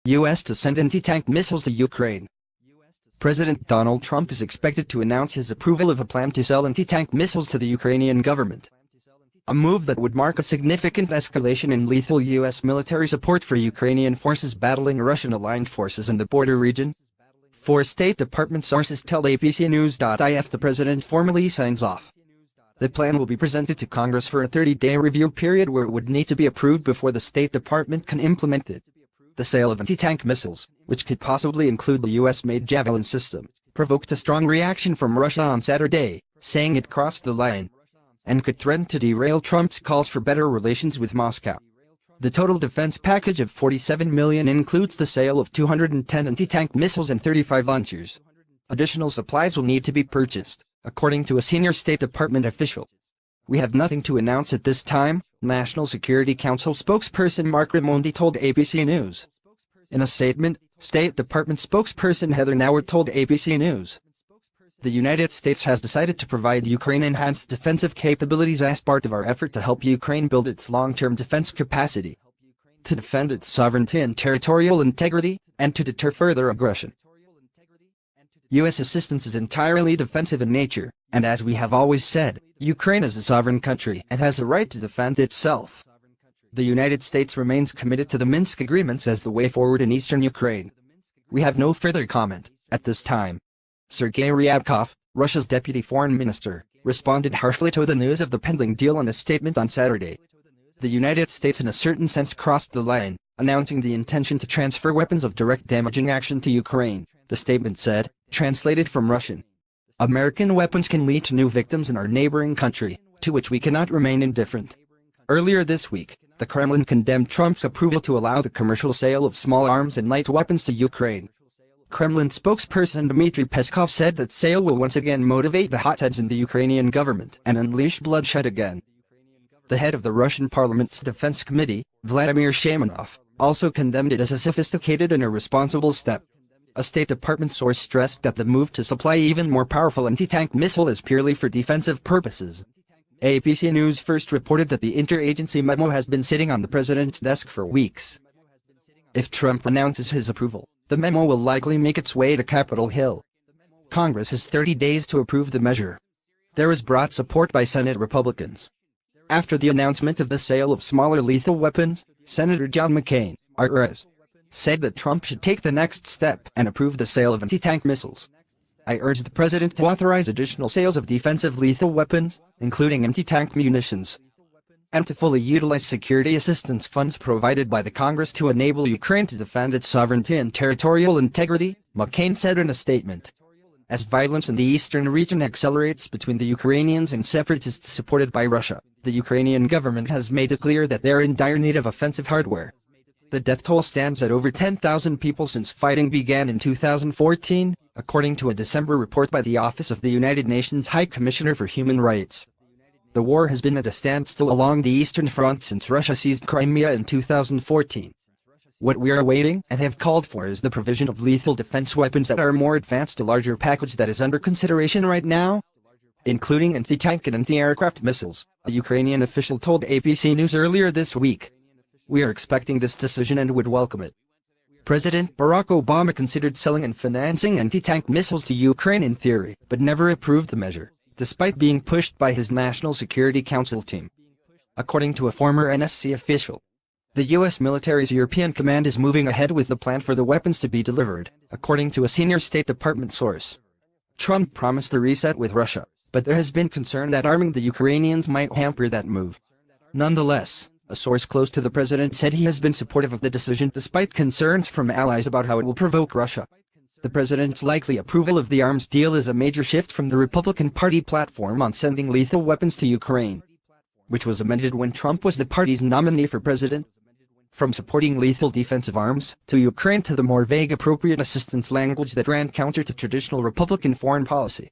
U.S. to send anti-tank missiles to Ukraine. President Donald Trump is expected to announce his approval of a plan to sell anti-tank missiles to the Ukrainian government. A move that would mark a significant escalation in lethal U.S. military support for Ukrainian forces battling Russian-aligned forces in the border region. Four State Department sources tell ABC News.if the president formally signs off. The plan will be presented to Congress for a 30-day review period where it would need to be approved before the State Department can implement it. The sale of anti-tank missiles, which could possibly include the U.S.-made Javelin system, provoked a strong reaction from Russia on Saturday, saying it crossed the line and could threaten to derail Trump's calls for better relations with Moscow. The total defense package of $47 million includes the sale of 210 anti-tank missiles and 35 launchers. Additional supplies will need to be purchased, according to a senior State Department official. "We have nothing to announce at this time," National Security Council spokesperson Marc Raimondi told ABC News. In a statement, State Department spokesperson Heather Nauert told ABC News, "The United States has decided to provide Ukraine enhanced defensive capabilities as part of our effort to help Ukraine build its long-term defense capacity, to defend its sovereignty and territorial integrity, and to deter further aggression. U.S. assistance is entirely defensive in nature, and as we have always said, Ukraine is a sovereign country and has a right to defend itself. The United States remains committed to the Minsk agreements as the way forward in eastern Ukraine. We have no further comment at this time." Sergei Ryabkov, Russia's deputy foreign minister, responded harshly to the news of the pending deal in a statement on Saturday. "The United States in a certain sense crossed the line, announcing the intention to transfer weapons of direct damaging action to Ukraine," the statement said, translated from Russian. "American weapons can lead to new victims in our neighboring country, to which we cannot remain indifferent." Earlier this week, the Kremlin condemned Trump's approval to allow the commercial sale of small arms and light weapons to Ukraine. Kremlin spokesperson Dmitry Peskov said that sale will once again motivate the hotheads in the Ukrainian government and unleash bloodshed again. The head of the Russian parliament's defense committee, Vladimir Shamanov, also condemned it as a sophisticated and irresponsible step. A State Department source stressed that the move to supply even more powerful anti-tank missile is purely for defensive purposes. ABC News first reported that the interagency memo has been sitting on the president's desk for weeks. If Trump announces his approval, the memo will likely make its way to Capitol Hill. Congress has 30 days to approve the measure. There is broad support by Senate Republicans. After the announcement of the sale of smaller lethal weapons, Senator John McCain, RS, said that Trump should take the next step and approve the sale of anti-tank missiles. "I urge the president to authorize additional sales of defensive lethal weapons, including anti-tank munitions, and to fully utilize security assistance funds provided by the Congress to enable Ukraine to defend its sovereignty and territorial integrity," McCain said in a statement. As violence in the eastern region accelerates between the Ukrainians and separatists supported by Russia, the Ukrainian government has made it clear that they're in dire need of offensive hardware. The death toll stands at over 10,000 people since fighting began in 2014, according to a December report by the Office of the United Nations High Commissioner for Human Rights. The war has been at a standstill along the Eastern Front since Russia seized Crimea in 2014. What we are awaiting and have called for is the provision of lethal defense weapons that are more advanced, a larger package that is under consideration right now, including anti-tank and anti-aircraft missiles, a Ukrainian official told ABC News earlier this week. "We are expecting this decision and would welcome it." President Barack Obama considered selling and financing anti-tank missiles to Ukraine in theory, but never approved the measure, despite being pushed by his National Security Council team. According to a former NSC official, the U.S. military's European command is moving ahead with the plan for the weapons to be delivered, according to a senior State Department source. Trump promised a reset with Russia, but there has been concern that arming the Ukrainians might hamper that move. Nonetheless, a source close to the president said he has been supportive of the decision despite concerns from allies about how it will provoke Russia. The president's likely approval of the arms deal is a major shift from the Republican Party platform on sending lethal weapons to Ukraine, which was amended when Trump was the party's nominee for president. From supporting lethal defensive arms to Ukraine to the more vague appropriate assistance language that ran counter to traditional Republican foreign policy.